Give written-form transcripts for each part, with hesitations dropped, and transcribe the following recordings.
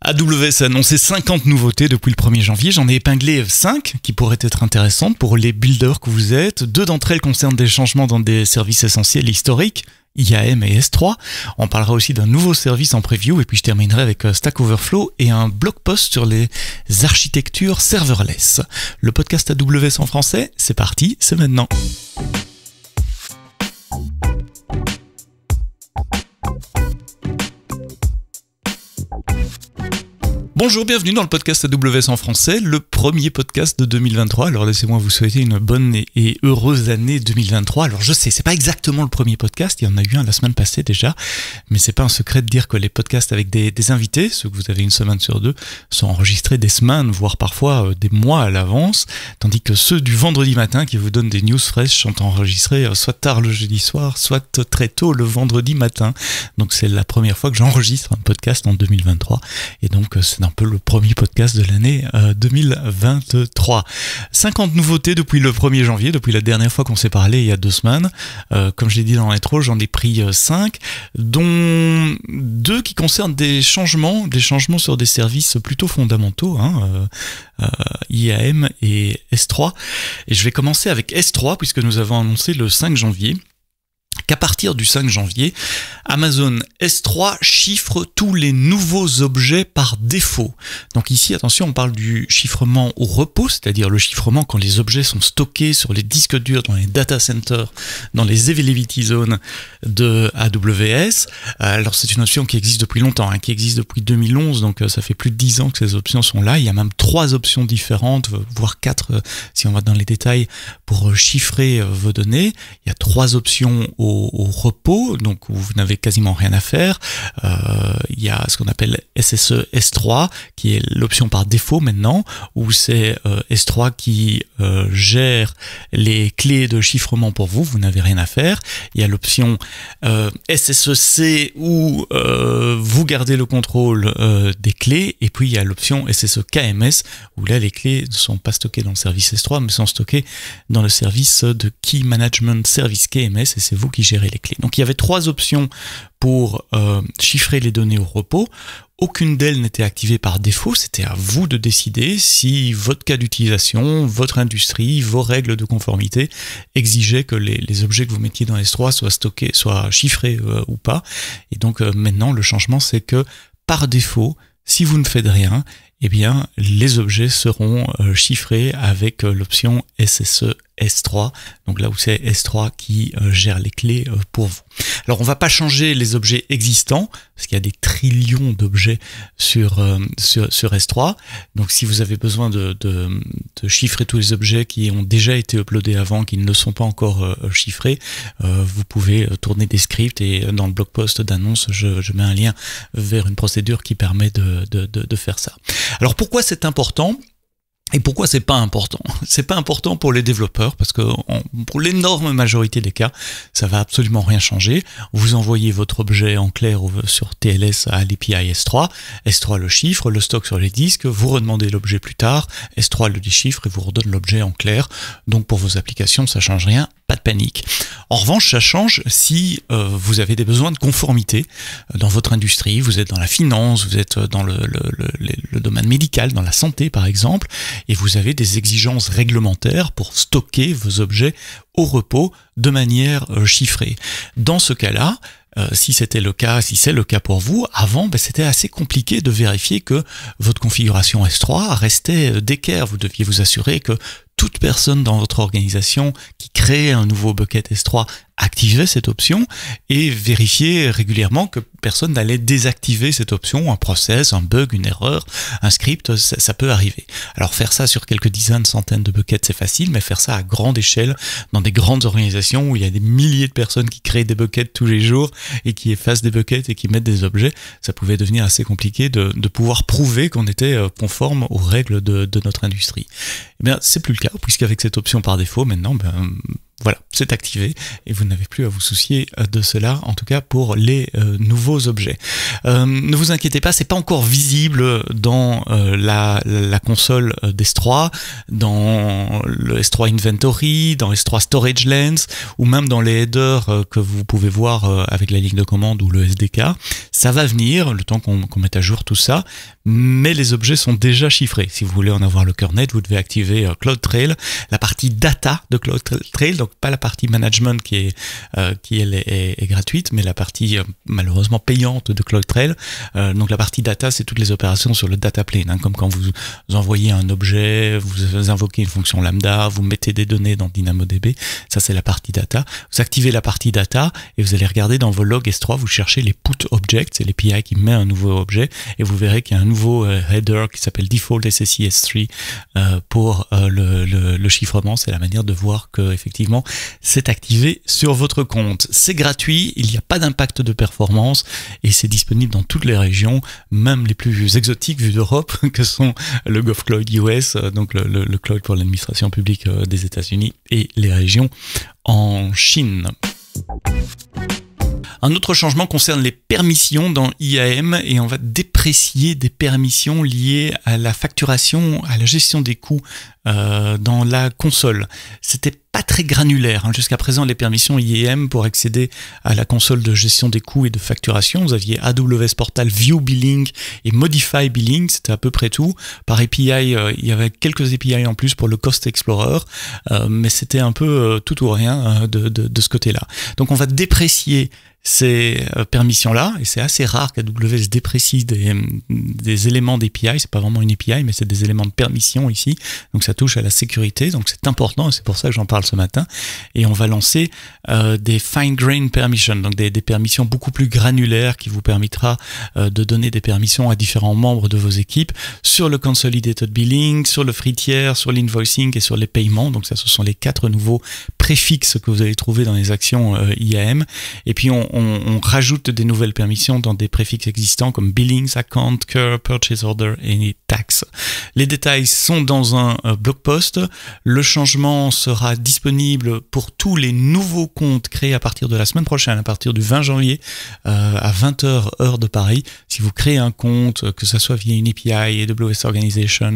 AWS a annoncé 50 nouveautés depuis le 1er janvier. J'en ai épinglé 5 qui pourraient être intéressantes pour les builders que vous êtes. 2 d'entre elles concernent des changements dans des services essentiels historiques, IAM et S3. On parlera aussi d'un nouveau service en preview et puis je terminerai avec Stack Overflow et un blog post sur les architectures serverless. Le podcast AWS en français, c'est parti, c'est maintenant. Bonjour, bienvenue dans le podcast AWS en français, le premier podcast de 2023. Alors laissez-moi vous souhaiter une bonne et heureuse année 2023. Alors je sais, c'est pas exactement le premier podcast, il y en a eu un la semaine passée déjà, mais c'est pas un secret de dire que les podcasts avec des invités, ceux que vous avez une semaine sur deux, sont enregistrés des semaines, voire parfois des mois à l'avance, tandis que ceux du vendredi matin qui vous donnent des news fraîches sont enregistrés soit tard le jeudi soir, soit très tôt le vendredi matin. Donc c'est la première fois que j'enregistre un podcast en 2023 et donc c'est un peu le premier podcast de l'année 2023. 50 nouveautés depuis le 1er janvier, depuis la dernière fois qu'on s'est parlé il y a 2 semaines. Comme je l'ai dit dans l'intro, j'en ai pris 5, dont 2 qui concernent des changements sur des services plutôt fondamentaux, IAM et S3. Et je vais commencer avec S3 puisque nous avons annoncé le 5 janvier qu'à partir du 5 janvier, Amazon S3 chiffre tous les nouveaux objets par défaut. Donc ici, attention, on parle du chiffrement au repos, c'est-à-dire le chiffrement quand les objets sont stockés sur les disques durs, dans les data centers, dans les availability zones de AWS. Alors c'est une option qui existe depuis longtemps, qui existe depuis 2011, donc ça fait plus de 10 ans que ces options sont là. Il y a même 3 options différentes, voire 4 si on va dans les détails, pour chiffrer vos données. Il y a 3 options au repos, donc où vous n'avez quasiment rien à faire. Il y a ce qu'on appelle SSE S3, qui est l'option par défaut maintenant, où c'est S3 qui gère les clés de chiffrement pour vous, vous n'avez rien à faire. Il y a l'option SSEC où vous gardez le contrôle des clés, et puis il y a l'option SSE KMS, où là les clés ne sont pas stockées dans le service S3, mais sont stockées dans le service de Key Management Service KMS, et c'est vous qui gérez les clés. Donc il y avait 3 options pour chiffrer les données au repos. Aucune d'elles n'était activée par défaut, c'était à vous de décider si votre cas d'utilisation, votre industrie, vos règles de conformité exigeaient que les objets que vous mettiez dans S3 soient stockés, soient chiffrés ou pas. Et donc maintenant le changement c'est que par défaut, si vous ne faites rien, eh bien les objets seront chiffrés avec l'option SSE S3, donc là où c'est S3 qui gère les clés pour vous. Alors on va pas changer les objets existants, parce qu'il y a des trillions d'objets sur S3, donc si vous avez besoin de chiffrer tous les objets qui ont déjà été uploadés avant, qui ne le sont pas encore chiffrés, vous pouvez tourner des scripts, et dans le blog post d'annonce, je mets un lien vers une procédure qui permet de faire ça. Alors pourquoi c'est important ? Et pourquoi c'est pas important? C'est pas important pour les développeurs parce que pour l'énorme majorité des cas, ça va absolument rien changer. Vous envoyez votre objet en clair sur TLS à l'API S3, S3 le chiffre, le stocke sur les disques, vous redemandez l'objet plus tard, S3 le déchiffre et vous redonne l'objet en clair. Donc pour vos applications, ça change rien, pas de panique. En revanche, ça change si vous avez des besoins de conformité dans votre industrie, vous êtes dans la finance, vous êtes dans le domaine médical, dans la santé par exemple, et vous avez des exigences réglementaires pour stocker vos objets au repos de manière chiffrée. Dans ce cas-là, si c'était le cas, si c'est le cas pour vous, avant, c'était assez compliqué de vérifier que votre configuration S3 restait d'équerre. Vous deviez vous assurer que toute personne dans votre organisation qui crée un nouveau bucket S3 activait cette option et vérifier régulièrement que personne n'allait désactiver cette option, un process, un bug, une erreur, un script, ça peut arriver. Alors faire ça sur quelques dizaines, centaines de buckets, c'est facile, mais faire ça à grande échelle, dans des grandes organisations où il y a des milliers de personnes qui créent des buckets tous les jours et qui effacent des buckets et qui mettent des objets, ça pouvait devenir assez compliqué de pouvoir prouver qu'on était conforme aux règles de notre industrie. Eh bien, c'est plus le cas, puisqu'avec cette option par défaut, maintenant, Voilà, c'est activé et vous n'avez plus à vous soucier de cela, en tout cas pour les nouveaux objets. Ne vous inquiétez pas, c'est pas encore visible dans la console d'S3, dans le S3 Inventory, dans S3 Storage Lens, ou même dans les headers que vous pouvez voir avec la ligne de commande ou le SDK. Ça va venir, le temps qu'on mette à jour tout ça, mais les objets sont déjà chiffrés. Si vous voulez en avoir le cœur net, vous devez activer CloudTrail, la partie data de CloudTrail, donc pas la partie management qui est gratuite, mais la partie malheureusement payante de CloudTrail. Donc la partie data, c'est toutes les opérations sur le data plane, comme quand vous envoyez un objet, vous invoquez une fonction lambda, vous mettez des données dans DynamoDB, ça c'est la partie data. Vous activez la partie data et vous allez regarder dans vos logs S3, vous cherchez les put objects, c'est l'API qui met un nouveau objet, et vous verrez qu'il y a un nouveau header qui s'appelle default SSE S3 pour le chiffrement. C'est la manière de voir que effectivement c'est activé sur votre compte. C'est gratuit, il n'y a pas d'impact de performance et c'est disponible dans toutes les régions, même les plus exotiques vues d'Europe, que sont le GovCloud US, donc le cloud pour l'administration publique des États-Unis, et les régions en Chine. Un autre changement concerne les permissions dans IAM et on va déprécier des permissions liées à la facturation, à la gestion des coûts dans la console. C'était pas très granulaire. Jusqu'à présent, les permissions IAM pour accéder à la console de gestion des coûts et de facturation, vous aviez AWS Portal View Billing et Modify Billing, c'était à peu près tout. Par API, il y avait quelques API en plus pour le Cost Explorer, mais c'était un peu tout ou rien de ce côté-là. Donc on va déprécier ces permissions-là, et c'est assez rare qu'AWS déprécie des éléments d'API, c'est pas vraiment une API, mais c'est des éléments de permission ici, donc ça touche à la sécurité, donc c'est important, et c'est pour ça que j'en parle ce matin, et on va lancer des fine-grained permissions, donc des permissions beaucoup plus granulaires qui vous permettra de donner des permissions à différents membres de vos équipes sur le Consolidated Billing, sur le free tier, sur l'invoicing et sur les paiements, donc ça ce sont les 4 nouveaux préfixes que vous allez trouver dans les actions IAM, et puis on rajoute des nouvelles permissions dans des préfixes existants comme Billings, Account, Cure, Purchase Order et Tax. Les détails sont dans un blog post. Le changement sera disponible pour tous les nouveaux comptes créés à partir de la semaine prochaine, à partir du 20 janvier à 20h heure de Paris. Si vous créez un compte, que ce soit via une API, AWS Organization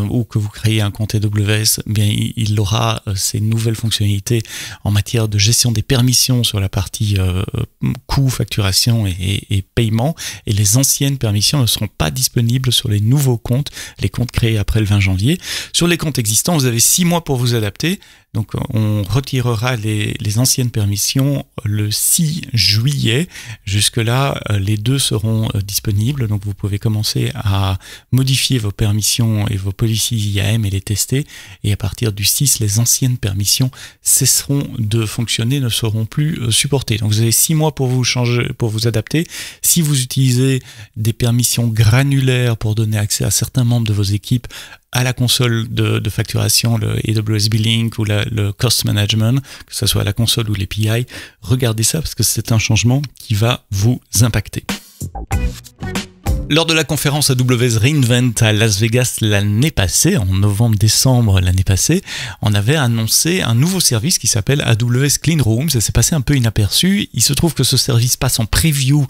ou que vous créez un compte AWS, bien, il aura ces nouvelles fonctionnalités en matière de gestion des permissions sur la partie coût, facturation et paiement, et les anciennes permissions ne seront pas disponibles sur les nouveaux comptes, les comptes créés après le 20 janvier. Sur les comptes existants, vous avez 6 mois pour vous adapter. Donc on retirera les anciennes permissions le 6 juillet. Jusque-là, les deux seront disponibles. Donc vous pouvez commencer à modifier vos permissions et vos policies IAM et les tester. Et à partir du 6, les anciennes permissions cesseront de fonctionner, ne seront plus supportées. Donc vous avez 6 mois pour vous changer, pour vous adapter. Si vous utilisez des permissions granulaires pour donner accès à certains membres de vos équipes à la console de facturation, le AWS Billing ou le Cost Management, que ce soit la console ou l'API, regardez ça parce que c'est un changement qui va vous impacter. Lors de la conférence AWS re:Invent à Las Vegas l'année passée, en novembre-décembre l'année passée, on avait annoncé un nouveau service qui s'appelle AWS Clean Rooms, et c'est passé un peu inaperçu. Il se trouve que ce service passe en preview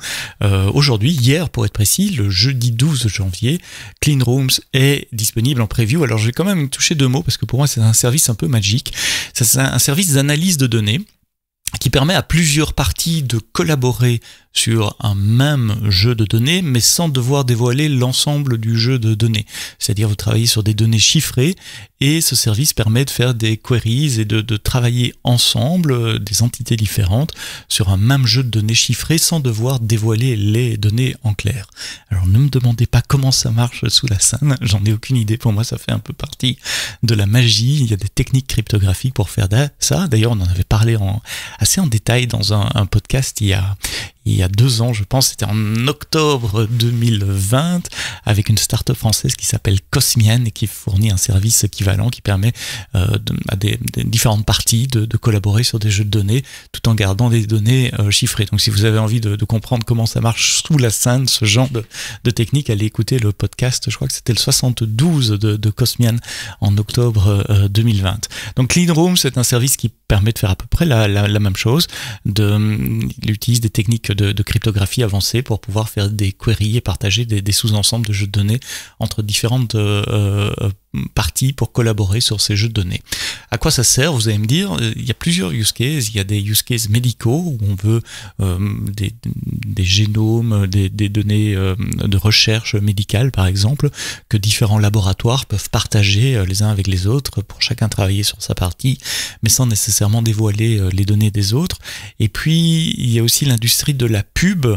aujourd'hui, hier pour être précis, le jeudi 12 janvier. Clean Rooms est disponible en preview. Alors je vais quand même toucher 2 mots parce que pour moi c'est un service un peu magique. C'est un service d'analyse de données qui permet à plusieurs parties de collaborer sur un même jeu de données, mais sans devoir dévoiler l'ensemble du jeu de données. C'est-à-dire vous travaillez sur des données chiffrées et ce service permet de faire des queries et de travailler ensemble, des entités différentes, sur un même jeu de données chiffrées sans devoir dévoiler les données en clair. Alors ne me demandez pas comment ça marche sous la scène, j'en ai aucune idée. Pour moi ça fait un peu partie de la magie. Il y a des techniques cryptographiques pour faire ça. D'ailleurs on en avait parlé assez en détail dans un podcast il y il y a 2 ans, je pense, c'était en octobre 2020, avec une start-up française qui s'appelle Cosmian et qui fournit un service équivalent qui permet à des différentes parties de collaborer sur des jeux de données tout en gardant des données chiffrées. Donc si vous avez envie de comprendre comment ça marche sous la scène, ce genre de technique, allez écouter le podcast, je crois que c'était le 72 de Cosmian en octobre 2020. Donc Cleanroom, c'est un service qui permet de faire à peu près la même chose. Il utilise des techniques de cryptographie avancées pour pouvoir faire des queries et partager des sous-ensembles de jeux de données entre différentes parties pour collaborer sur ces jeux de données. À quoi ça sert? Vous allez me dire, il y a plusieurs use cases. Il y a des use cases médicaux où on veut des génomes, des données de recherche médicale par exemple, que différents laboratoires peuvent partager les uns avec les autres pour chacun travailler sur sa partie, mais sans nécessairement dévoiler les données des autres. Et puis il y a aussi l'industrie de la pub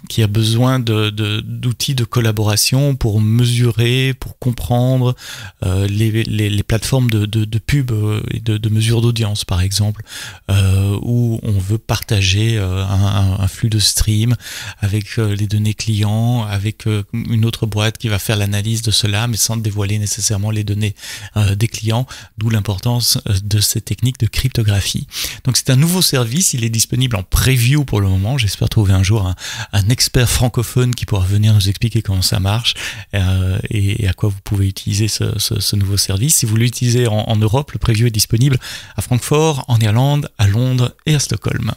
qui a besoin d'outils de collaboration pour mesurer, pour comprendre les plateformes de pub et de mesure d'audience par exemple, où on veut partager un flux de stream avec les données clients, avec une autre boîte qui va faire l'analyse de cela, mais sans dévoiler nécessairement les données des clients, d'où l'importance de ces techniques de cryptographie. Donc c'est un nouveau service, il est disponible en preview pour le moment. J'espère trouver un jour un expert francophone qui pourra venir nous expliquer comment ça marche et à quoi vous pouvez utiliser ce nouveau service. Si vous l'utilisez en Europe, le preview est disponible à Francfort, en Irlande, à Londres et à Stockholm.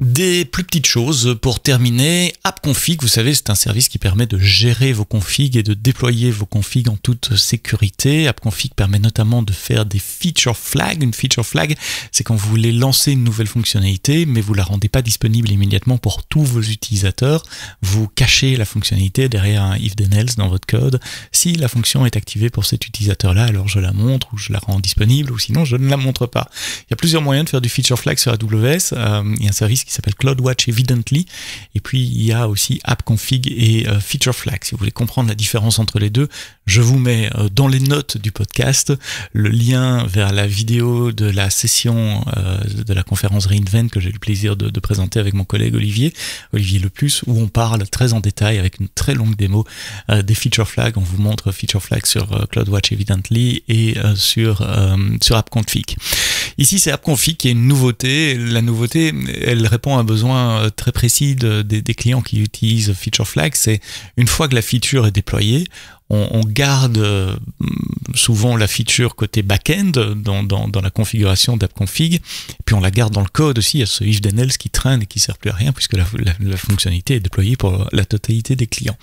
Des plus petites choses pour terminer, AppConfig, vous savez, c'est un service qui permet de gérer vos configs et de déployer vos configs en toute sécurité. AppConfig permet notamment de faire des feature flags. Une feature flag, c'est quand vous voulez lancer une nouvelle fonctionnalité, mais vous la rendez pas disponible immédiatement pour tous vos utilisateurs. Vous cachez la fonctionnalité derrière un if then else dans votre code. Si la fonction est activée pour cet utilisateur-là, alors je la montre ou je la rends disponible, ou sinon je ne la montre pas. Il y a plusieurs moyens de faire du feature flag sur AWS. Il y a un service qui s'appelle CloudWatch Evidently, et puis il y a aussi AppConfig et Feature Flag. Si vous voulez comprendre la différence entre les deux, je vous mets dans les notes du podcast le lien vers la vidéo de la session de la conférence reInvent que j'ai eu le plaisir de présenter avec mon collègue Olivier Leplus, où on parle très en détail avec une très longue démo des Feature Flags. On vous montre Feature Flag sur CloudWatch Evidently et sur AppConfig. Ici, c'est AppConfig qui est une nouveauté. La nouveauté, elle répond à un besoin très précis des clients qui utilisent Feature Flag. C'est une fois que la feature est déployée, on garde souvent la feature côté back-end dans la configuration d'AppConfig, puis on la garde dans le code aussi. Il y a ce if then else qui traîne et qui sert plus à rien puisque la fonctionnalité est déployée pour la totalité des clients.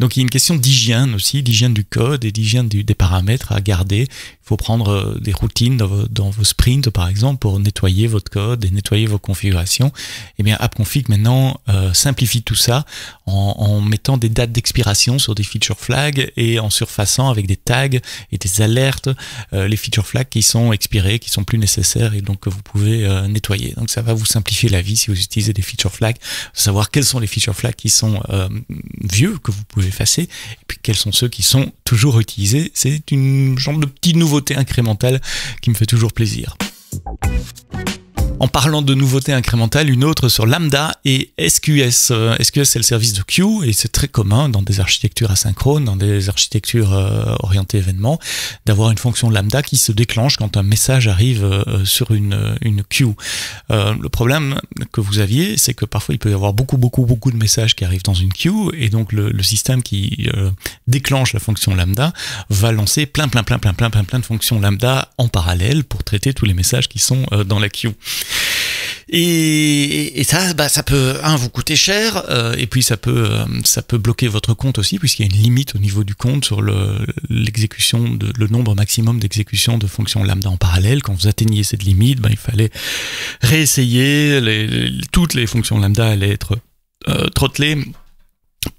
Donc il y a une question d'hygiène aussi, d'hygiène du code et d'hygiène des paramètres à garder. Il faut prendre des routines dans vos sprints par exemple pour nettoyer votre code et nettoyer vos configurations. Et bien AppConfig maintenant simplifie tout ça en mettant des dates d'expiration sur des feature flags et en surfaçant avec des tags et des alertes les feature flags qui sont expirés, qui sont plus nécessaires et donc que vous pouvez nettoyer. Donc ça va vous simplifier la vie si vous utilisez des feature flags, savoir quels sont les feature flags qui sont vieux que vous pouvez effacer et puis quels sont ceux qui sont toujours utilisés. C'est une genre de petite nouveauté incrémentale qui me fait toujours plaisir. En parlant de nouveautés incrémentales, une autre sur Lambda et SQS. SQS, c'est le service de queue et c'est très commun dans des architectures asynchrones, dans des architectures orientées événements, d'avoir une fonction Lambda qui se déclenche quand un message arrive sur une queue. Le problème que vous aviez, c'est que parfois il peut y avoir beaucoup de messages qui arrivent dans une queue et donc le système qui déclenche la fonction Lambda va lancer plein de fonctions Lambda en parallèle pour traiter tous les messages qui sont dans la queue. Et ça, ça peut vous coûter cher, et puis ça peut bloquer votre compte aussi, puisqu'il y a une limite au niveau du compte sur l'exécution le nombre maximum d'exécutions de fonctions lambda en parallèle. Quand vous atteignez cette limite, il fallait réessayer, toutes les fonctions lambda allaient être throttlées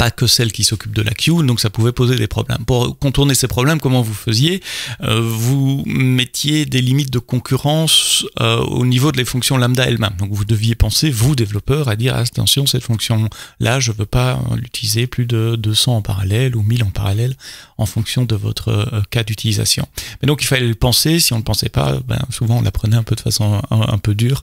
pas que celle qui s'occupe de la queue, donc ça pouvait poser des problèmes. Pour contourner ces problèmes, comment vous faisiez ? Vous mettiez des limites de concurrence au niveau de les fonctions lambda elles-mêmes. Donc vous deviez penser, vous développeurs, à dire attention, cette fonction-là, je veux pas l'utiliser plus de 200 en parallèle ou 1000 en parallèle en fonction de votre cas d'utilisation. Mais donc il fallait le penser. Si on ne le pensait pas, souvent on l'apprenait un peu de façon un peu dure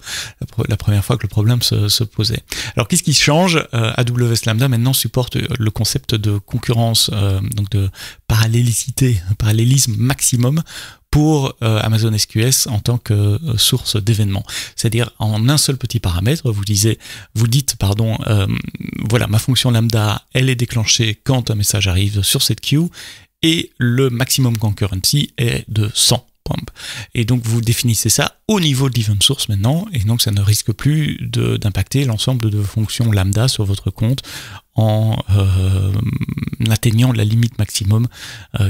la première fois que le problème se posait. Alors qu'est-ce qui change ? AWS Lambda maintenant supporte le concept de concurrence, donc de parallélisme maximum pour Amazon SQS en tant que source d'événements. C'est-à-dire en un seul petit paramètre, vous dites, voilà, ma fonction lambda, elle est déclenchée quand un message arrive sur cette queue et le maximum concurrency est de 100. Et donc vous définissez ça au niveau de l'event source maintenant, et donc ça ne risque plus d'impacter l'ensemble de fonctions lambda sur votre compte en atteignant la limite maximum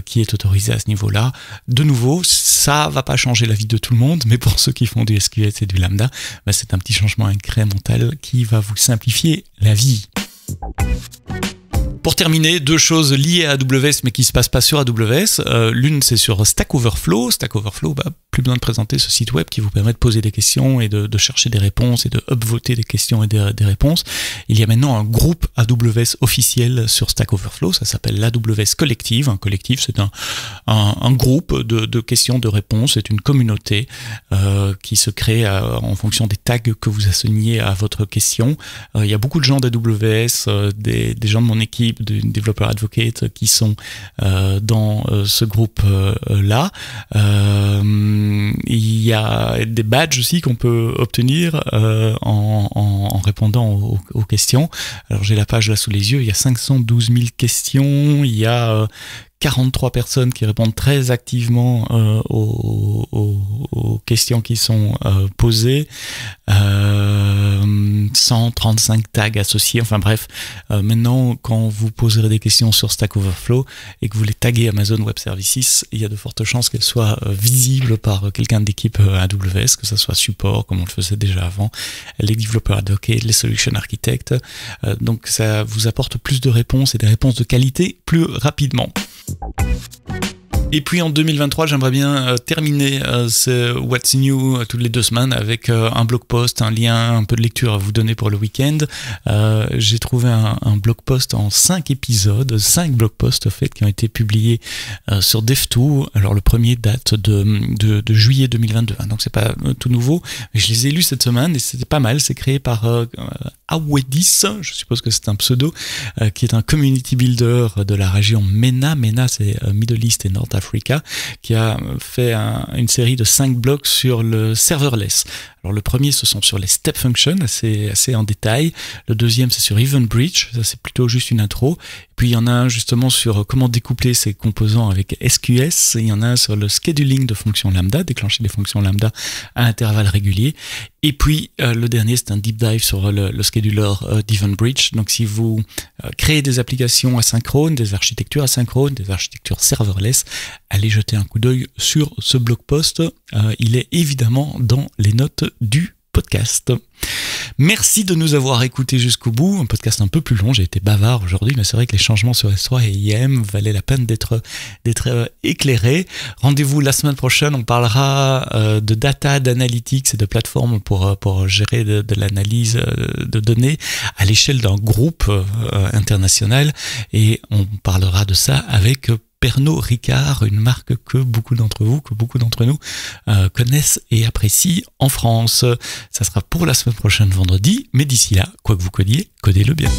qui est autorisée à ce niveau-là. De nouveau, ça va pas changer la vie de tout le monde, mais pour ceux qui font du SQS et du lambda, c'est un petit changement incrémental qui va vous simplifier la vie. Pour terminer, 2 choses liées à AWS mais qui ne se passent pas sur AWS. L'une, c'est sur Stack Overflow. Stack Overflow, plus besoin de présenter ce site web qui vous permet de poser des questions et de chercher des réponses et de upvoter des questions et des réponses. Il y a maintenant un groupe AWS officiel sur Stack Overflow. Ça s'appelle l'AWS Collective. Un collectif, c'est un groupe de questions, de réponses. C'est une communauté qui se crée en fonction des tags que vous assignez à votre question. Il y a beaucoup de gens d'AWS, des gens de mon équipe, de développeurs advocates qui sont dans ce groupe-là. Il y a des badges aussi qu'on peut obtenir en répondant aux questions. Alors j'ai la page là sous les yeux, il y a 512 000 questions, il y a 43 personnes qui répondent très activement aux questions qui sont posées, 135 tags associés, enfin bref, maintenant quand vous poserez des questions sur Stack Overflow et que vous les taguez Amazon Web Services, il y a de fortes chances qu'elles soient visibles par quelqu'un de l'équipe AWS, que ce soit support comme on le faisait déjà avant, les développeurs advocates, les solution architectes, donc ça vous apporte plus de réponses et des réponses de qualité plus rapidement. Et puis en 2023, j'aimerais bien terminer ce What's New toutes les 2 semaines avec un blog post, un lien, un peu de lecture à vous donner pour le week-end. J'ai trouvé un blog post en 5 épisodes, 5 blog posts en fait, qui ont été publiés sur Dev2. Alors le premier date de juillet 2022, donc c'est pas tout nouveau, mais je les ai lus cette semaine et c'était pas mal. C'est créé par Awedis, je suppose que c'est un pseudo, qui est un community builder de la région MENA. MENA, c'est Middle East et North Africa, qui a fait une série de 5 blogs sur le serverless. Alors le premier, ce sont sur les step functions, assez en détail. Le deuxième, c'est sur Event Bridge, ça c'est plutôt juste une intro. Et puis il y en a un justement sur comment découpler ces composants avec SQS. Il y en a un sur le scheduling de fonctions lambda, déclencher des fonctions lambda à intervalles réguliers. Et puis le dernier, c'est un deep dive sur le scheduler d'Event Bridge. Donc si vous créez des applications asynchrones, des architectures asynchrones, des architectures serverless, allez jeter un coup d'œil sur ce blog post. Il est évidemment dans les notes du podcast. Merci de nous avoir écoutés jusqu'au bout. Un podcast un peu plus long, j'ai été bavard aujourd'hui, mais c'est vrai que les changements sur S3 et IAM valaient la peine d'être éclairés. Rendez-vous la semaine prochaine, on parlera de data, d'analytics et de plateformes pour gérer de l'analyse de données à l'échelle d'un groupe international, et on parlera de ça avec Pernod Ricard, une marque que beaucoup d'entre vous, que beaucoup d'entre nous connaissent et apprécient en France. Ça sera pour la semaine prochaine vendredi, mais d'ici là, quoi que vous codiez, codez-le bien.